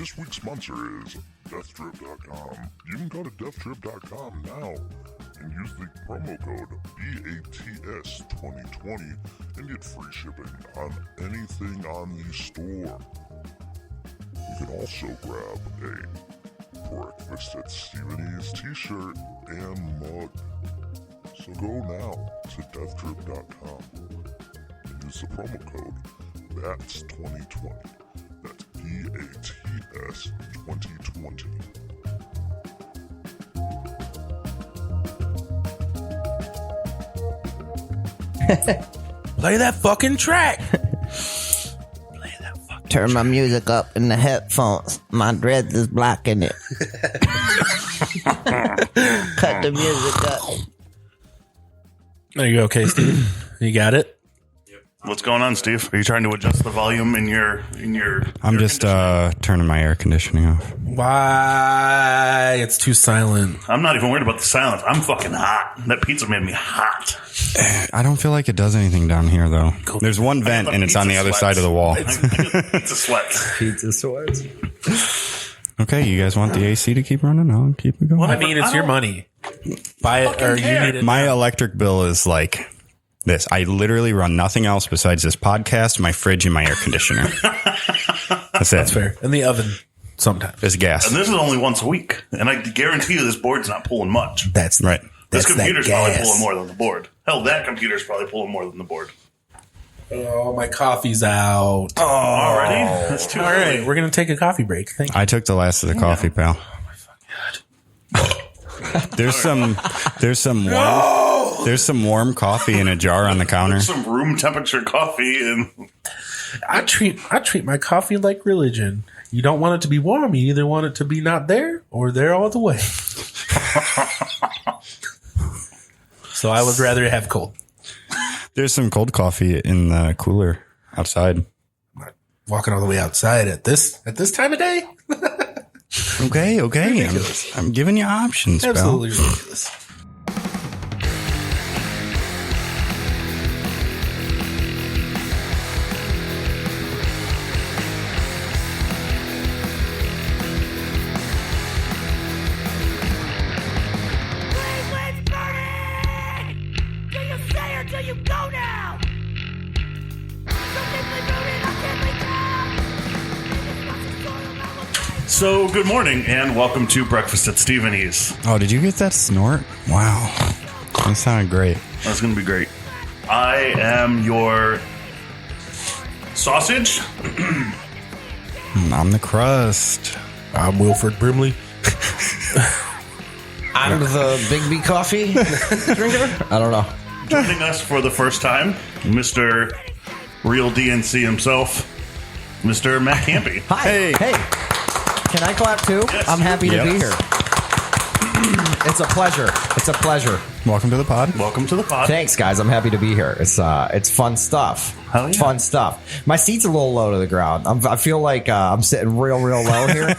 This week's sponsor is DeathTrip.com. You can go to DeathTrip.com now and use the promo code BATS2020 and get free shipping on anything on the store. You can also grab a Breakfast at Steveny's t-shirt and mug. So go now to DeathTrip.com and use the promo code BATS2020. That's BATS 2020. Play that fucking track. Turn my music up in the headphones. My dreads is blocking it. Cut the music up. There you go, okay, Steve. You got it? What's going on, Steve? Are you trying to adjust the volume in your I'm just turning my air conditioning off. Why? It's too silent. I'm not even worried about the silence. I'm fucking hot. That pizza made me hot. I don't feel like it does anything down here, though. There's one vent, and it's on the other side of the wall. Pizza sweats. Pizza sweats. Okay, you guys want the AC to keep running? I'll keep it going. I mean, it's your money. Buy it or you need it. My electric bill is like this. I literally run nothing else besides this podcast, my fridge, and my air conditioner. That's it. That's fair. And the oven sometimes. It's gas. And this is only once a week. And I guarantee you this board's not pulling much. That's right. This That's computer's that probably gas. pulling more than the board. Hell, that computer's probably pulling more than the board. Oh, my coffee's out. Oh, already? That's too All early. right, we're going to take a coffee break. Thank you. I took the last of the coffee, pal. There's some warm coffee in a jar on the counter. Some room temperature coffee and I treat my coffee like religion. You don't want it to be warm. You either want it to be not there or there all the way. So I would rather have cold. There's some cold coffee in the cooler outside. Walking all the way outside at this time of day? Okay. I'm giving you options, Absolutely pal. ridiculous. Cleveland's burning! Do you stay or do you go now? So deeply rooted, I can't be down. So, good morning and welcome to Breakfast at Stevany's. Oh, did you get that snort? Wow. That sounded great. That's going to be great. I am your sausage. I'm the crust. I'm Wilford Brimley. I'm the Big B coffee drinker. I don't know. Joining us for the first time, Mr. Real DNC himself, Mr. Matt Campy. Hi. Hey. Can I clap too? Yes, I'm happy to Yep. be here. It's a pleasure. Welcome to the pod. Welcome to the pod. Thanks, guys. I'm happy to be here. It's fun stuff. Hell yeah. Fun stuff. My seat's a little low to the ground. I feel like I'm sitting real low here,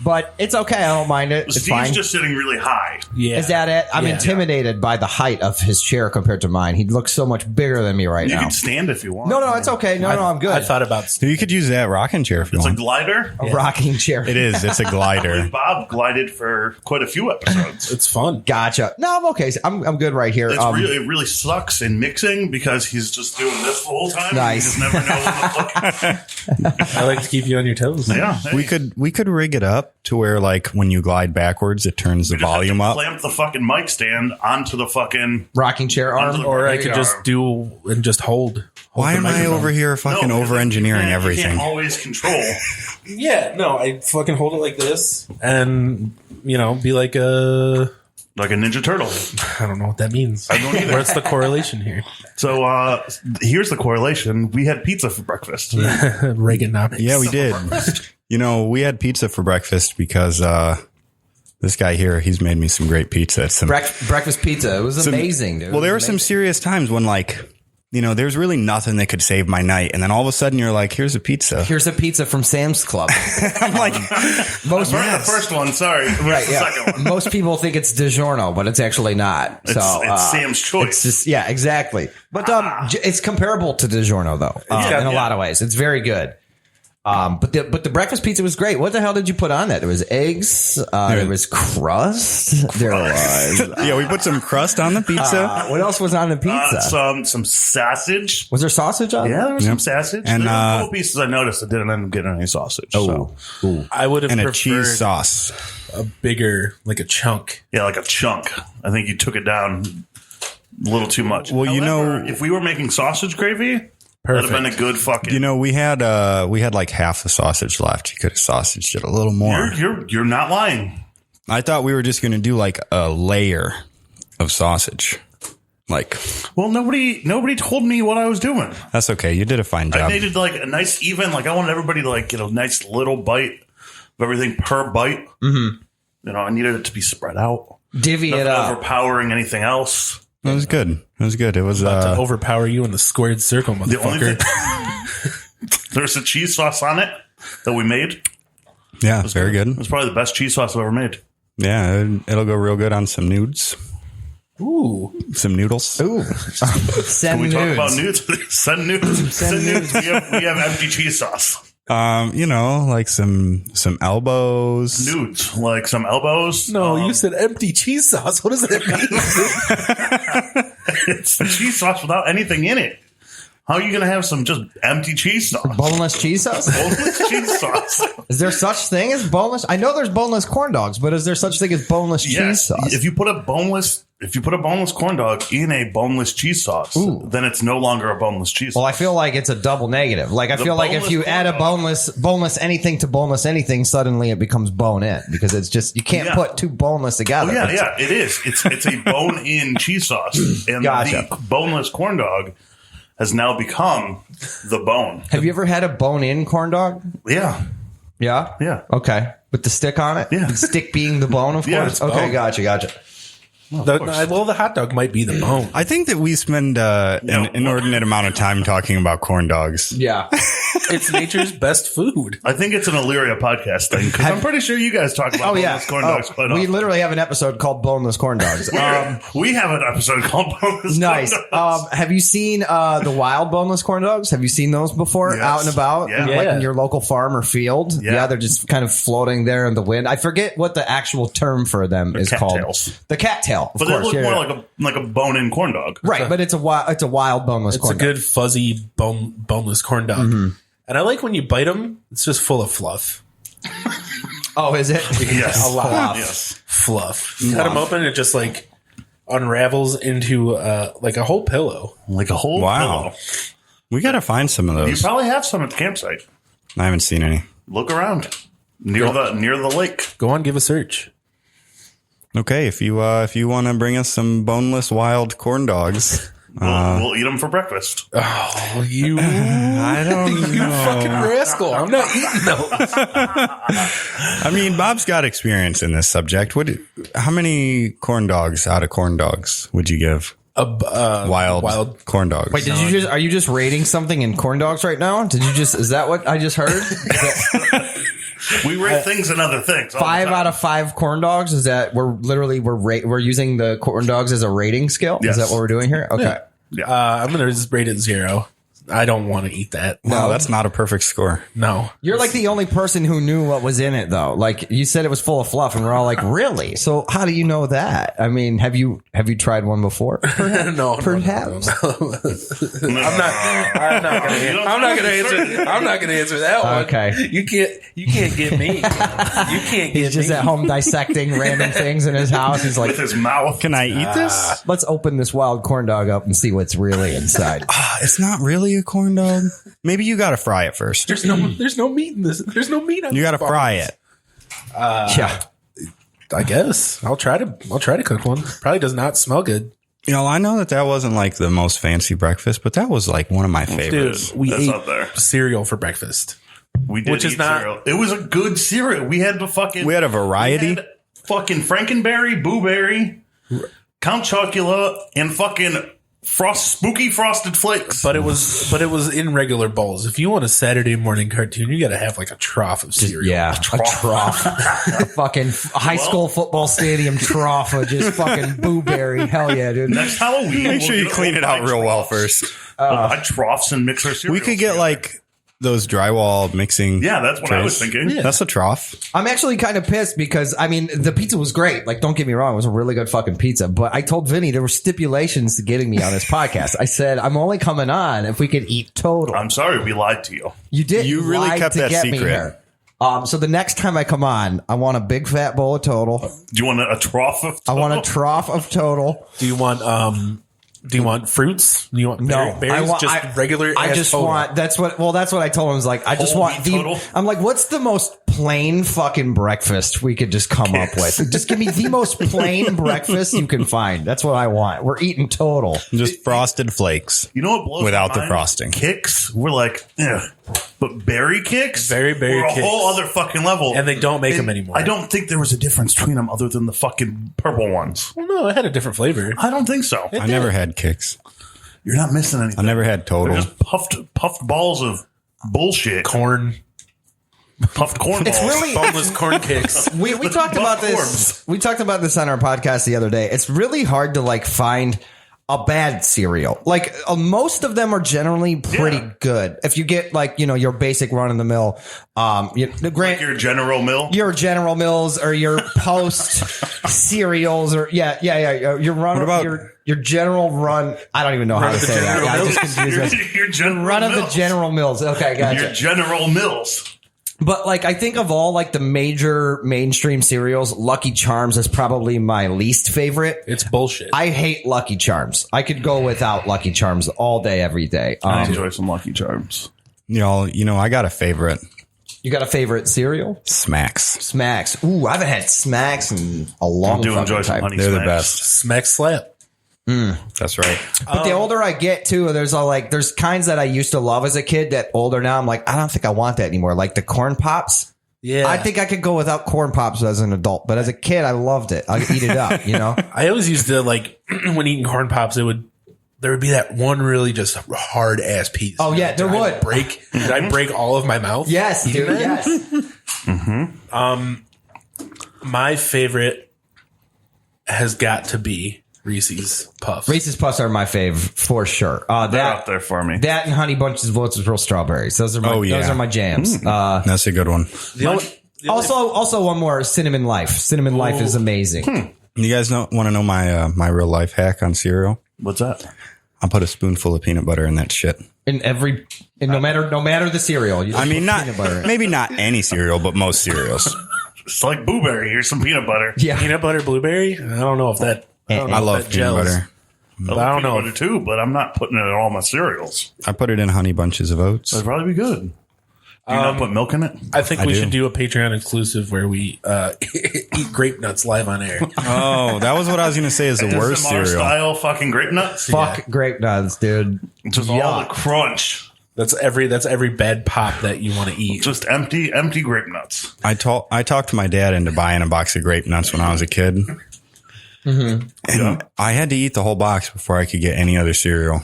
but it's okay. I don't mind it. It's Steve's fine. just sitting really high. Yeah. Is that it? I'm Yeah. intimidated by the height of his chair compared to mine. He looks so much bigger than me right You now. can stand if you want. No, it's okay. No, I'm good. I thought about So you could use that rocking chair if you It's a want. glider. a rocking chair. It is. It's a glider. Bob glided for quite a few episodes. it's fun. Gotcha. No, I'm okay. I'm good right here. It really sucks in mixing because he's just doing this the whole time. Nice. You just never know when to look. I like to keep you on your toes. Yeah. Hey. We could rig it up to where like when you glide backwards, it turns the You just have volume to up. Clamp the fucking mic stand onto the fucking. Rocking chair arm. Or I There could you just are. do and just hold. Why the am I microphone. over here fucking No, over engineering you everything? can't always control. Yeah, no, I fucking hold it like this and, be like a... Like a Ninja Turtle. I don't know what that means. I don't either. What's the correlation here? So here's the correlation. We had pizza for breakfast. Reaganomics. Yeah, we did. We had pizza for breakfast because this guy here, he's made me some great pizza. It's some, Breakfast pizza. It was amazing, dude. well, there were some serious times when there's really nothing that could save my night. And then all of a sudden you're like, here's a pizza. Here's a pizza from Sam's Club. I'm like, Most The first one, sorry. right, The yeah. second one. Most people think it's DiGiorno, but it's actually not. It's so Sam's choice. It's just exactly. But it's comparable to DiGiorno though, in a lot of ways. It's very good. But the breakfast pizza was great. What the hell did you put on that? There was eggs. There was crust. There was. Yeah, we put some crust on the pizza. What else was on the pizza? Some sausage. Was there sausage on? Yeah, there was some sausage. And, there were a couple pieces I noticed that didn't end up getting any sausage. Oh, So. I would have and a preferred cheese sauce. a bigger, like a chunk. Yeah, like a chunk. I think you took it down a little too much. Well, you However, know- if we were making sausage gravy, that'd have been a good fucking. You know, we had like half the sausage left. You could have sausaged it a little more. You're not lying. I thought we were just going to do like a layer of sausage. Like, Well, nobody told me what I was doing. that's okay. You did a fine I job. made it like a nice even. Like I wanted everybody to like get a nice little bite of everything per bite. Mm-hmm. You know, I needed it to be spread out. divvy it Nothing up. overpowering anything else. It was good. It was good. It was To overpower you in the squared circle, The only motherfucker. thing there's a cheese sauce on it that we made. yeah, very good. It was probably the best cheese sauce I've ever made. Yeah, it'll go real good on some nudes, Ooh. some noodles. Ooh, send We nudes. talk about nudes. Send nudes. Send nudes. We have empty cheese sauce. You know, like some elbows. Nudes, like some elbows. No, you said empty cheese sauce. What does that mean? It's cheese sauce without anything in it. How are you going to have some just empty cheese sauce? Boneless cheese sauce? Boneless cheese sauce. Is there such thing as boneless? I know there's boneless corn dogs, but is there such thing as boneless cheese Yes. sauce? If you put a boneless corn dog in a boneless cheese sauce, then it's no longer a boneless cheese Well, sauce. I feel like it's a double negative. Like I feel like if boneless you corn add a dog. boneless anything to boneless anything, suddenly it becomes bone in because it's just you can't Yeah. put two boneless together. Oh, yeah, It's- yeah, it is. It's a bone-in cheese sauce, and Gotcha. the boneless corn dog has now become the bone. Have you ever had a bone in corn dog? Yeah, Yeah. yeah. Okay. With the stick on it? Yeah. The stick being the bone, of Yeah, course. it's Okay, bone. gotcha. The hot dog might be the bone. I think that we spend an inordinate amount of time talking about corn dogs. Yeah. It's nature's best food. I think it's an Illyria podcast thing because I'm pretty sure you guys talk about Oh, yeah. boneless corn dogs quite We often. literally have an episode called Boneless Corn Dogs. We have an episode called boneless Nice. corn dogs. Have you seen the wild boneless corn dogs? Have you seen those before Yes. out and about? Yeah. Like Yeah. in your local farm or field? Yeah. They're just kind of floating there in the wind. I forget what the actual term for them is called. cattails. The cattail, of But they course. look yeah, more yeah. like a bone-in corn dog. Right, but it's a wild boneless It's corn a dog. good fuzzy boneless corn dog. And I like when you bite them, it's just full of fluff. Oh, is it? Yes. A lot. Yes. Fluff. Cut them open, it just like unravels into like a whole pillow. Like a whole Wow. pillow. We got to find some of You those. probably have some at the campsite. I haven't seen any. Look around near the lake. Go on, give a search. Okay, if you want to bring us some boneless wild corn dogs, We'll eat them for breakfast. Oh, you I don't fucking know. rascal. I'm not eating those. I mean, Bob's got experience in this subject. How many corn dogs out of corn dogs would you give? Wild corn dogs. Wait, are you just rating something in corn dogs right now? Is that what I just heard? We rate things and other things. all the 5 time. out of 5 corn dogs? Is that we're using the corn dogs as a rating scale? Yes. Is that what we're doing here? Okay. I'm going to just rate it 0. I don't want to eat that. Wow, that's not a perfect score. No. You're like the only person who knew what was in it, though. Like you said, it was full of fluff, and we're all like, "Really? So how do you know that?" I mean, have you tried one before? No. Perhaps. I'm not going to answer that one. Okay. You can't get me. You can't get He's just me. at home dissecting random things in his house. He's like, With his mouth. Can I eat this? "Let's open this wild corn dog up and see what's really inside." It's not really a corn dog. Maybe you got to fry it first. There's no meat in this. There's no meat on You got to this fry it. Yeah. I guess I'll try to cook one. Probably does not smell good. You know, I know that wasn't like the most fancy breakfast, but that was like one of my favorites. Dude, we That's ate up there. cereal for breakfast. We did Which is eat not- cereal. It was a good cereal. We had We had a variety. we had fucking Frankenberry, Blueberry, Count Chocula, and fucking spooky frosted flakes. But it was in regular bowls. If you want a Saturday morning cartoon, you got to have like a trough of cereal. Yeah, a trough. A fucking high school football stadium trough of just fucking blueberry. Hell yeah, dude. Next Halloween, Make sure you clean it out real well first. Buy troughs and mix our cereal. We could get together. like those drywall mixing. Yeah, that's what I was trays. thinking. Yeah. That's a trough. I'm actually kind of pissed because, I mean, the pizza was great. Like, don't get me wrong. It was a really good fucking pizza. But I told Vinny there were stipulations to getting me on this podcast. I said, I'm only coming on if we can eat total. I'm sorry we lied to you. You did. You really lied kept to that get me secret. here. So the next time I come on, I want a big fat bowl of total. Do you want a trough of I want a trough of total. Do you want fruits? Do you want berries? I want just regular. I just total. want. That's what I told him. I was like, I just Whole want wheat total? I'm like, what's the most plain fucking breakfast we could just come up with? Just give me the most plain breakfast you can find. That's what I want. We're eating total. Just frosted flakes. You know what blows Without my the mind? frosting. Kicks, we're like, but berry kicks, Berry were a kicks. whole other fucking level, And they don't make them anymore. I don't think there was a difference between them other than the fucking purple ones. Well, no, it had a different flavor. I don't think so. I never had kicks. You're not missing anything. I never had total. They're just puffed balls of bullshit. Corn, Puffed corn balls. It's really boneless corn kicks. we talked about this. Platforms. We talked about this on our podcast the other day. It's really hard to like find a bad cereal. Like most of them are generally pretty Yeah. good. If you get like, you know, your basic run of the mill, the Like your General Mill. your General Mills or your Post cereals or your run What about- your General Run. I don't even know how to of the say that. General Yeah, I Mills? just confused myself. your General Run of the Mills. General Mills. Okay, gotcha. Your General Mills. But like, I think of all like the major mainstream cereals, Lucky Charms is probably my least favorite. It's bullshit. I hate Lucky Charms. I could go without Lucky Charms all day, every day. I enjoy some Lucky Charms. You know, I got a favorite. You got a favorite cereal? Smacks. Smacks. Ooh, I haven't had Smacks in a long I do fucking enjoy some time. Honey They're the Smacks. best. Smack slap. That's right. But the older I get too, there's kinds that I used to love as a kid that older now I'm like, I don't think I want that anymore. Like the corn pops. Yeah, I think I could go without corn pops as an adult, but as a kid, I loved it. I eat it up, you know? I always used to like when eating corn pops. There would be that one really just hard ass piece. Oh, yeah, there Did I would. break. Did I break all of my mouth? Yes, dude. Yes. My favorite has got to be Reese's Puffs. Reese's Puffs are my fave for sure. They're That up there for me. that and Honey Bunches of Oats with real strawberries. Those are my Oh, yeah. those are my jams. That's a good one. Also one more Cinnamon Life. Cinnamon Life is amazing. You guys want to know my real life hack on cereal? What's that? I'll put a spoonful of peanut butter in that shit. No matter the cereal. You just I mean, put not peanut butter in. maybe not any cereal, but most cereals. It's like Blueberry. Here's some peanut butter. Yeah. Peanut butter blueberry. I don't know if that. I don't know I if love that peanut gels. butter. But I don't know. Peanut butter too, but I'm not putting it in all my cereals. I put it in Honey Bunches of Oats. That'd probably be good. Do you not put milk in it? I think I we do. should do a Patreon exclusive where we eat grape nuts live on air. Oh, that was what I was going to say is the worst ASMR cereal. style fucking grape nuts. Fuck grape nuts, dude. Just all the crunch. That's every bad pop that you want to eat. Just empty grape nuts. I talked my dad into buying a box of grape nuts when I was a kid. And I had to eat the whole box before I could get any other cereal.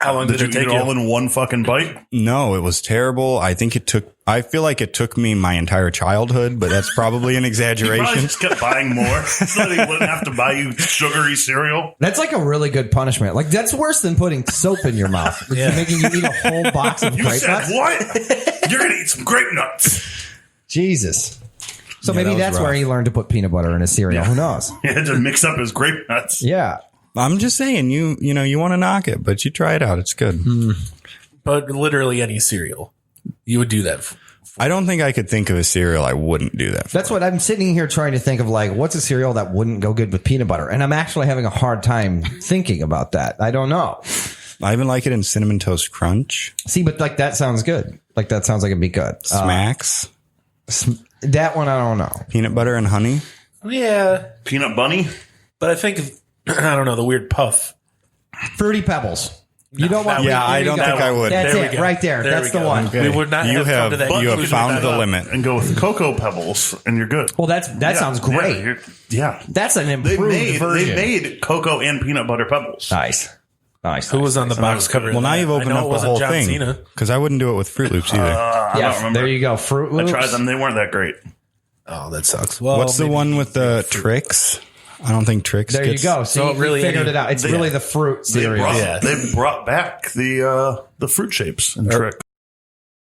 How long Did you it eat take it all you? in one fucking bite? No, it was terrible. I feel like it took me my entire childhood, but that's probably an You probably exaggeration. just kept buying more so that he wouldn't have to buy you sugary cereal. That's like a really good punishment. Like that's worse than putting soap in your mouth. Yeah. Making you eat a whole box of You grape said nuts. what? You're gonna eat some grape nuts. Jesus. So Yeah, maybe that was that's where rough. he learned to put peanut butter in his cereal. Who knows? He had to mix up his grape nuts. Yeah. I'm just saying, you want to knock it, but you try it out. It's good. But literally any cereal, you would do that. I don't think I could think of a cereal I wouldn't do that for. That's what I'm sitting here trying to think of, like, what's a cereal that wouldn't go good with peanut butter? And I'm actually having a hard time thinking about that. I don't know. I even like it in Cinnamon Toast Crunch. See, but like that sounds good. Like that sounds like it'd be good. Smacks. That one, I don't know. Peanut butter and honey. Yeah, Peanut bunny. but I think I don't know the weird puff. Fruity Pebbles. You don't want. Yeah, I there you don't go. think I would. That's There we it, go. right there. There That's we the go. one. Okay. We would not You have come have- to that you have conclusion found without the that. limit. And go with Cocoa Pebbles, and you're good. Well, that sounds great. Yeah. That's an They improved version. made cocoa and peanut butter pebbles. Nice. Who was on the box cover? Well, of now that? you've I opened know up it the wasn't whole John thing. Cena. Because I wouldn't do it with Fruit Loops either. I don't Yeah, remember. there you go. Fruit Loops. I tried them. They weren't that great. Oh, that sucks. Well, What's the maybe- one with the Trix? I don't think Trix There you gets... go. So So you really figured any- it out. It's really the fruit They cereal. brought, Yeah. they brought back the fruit shapes and trick.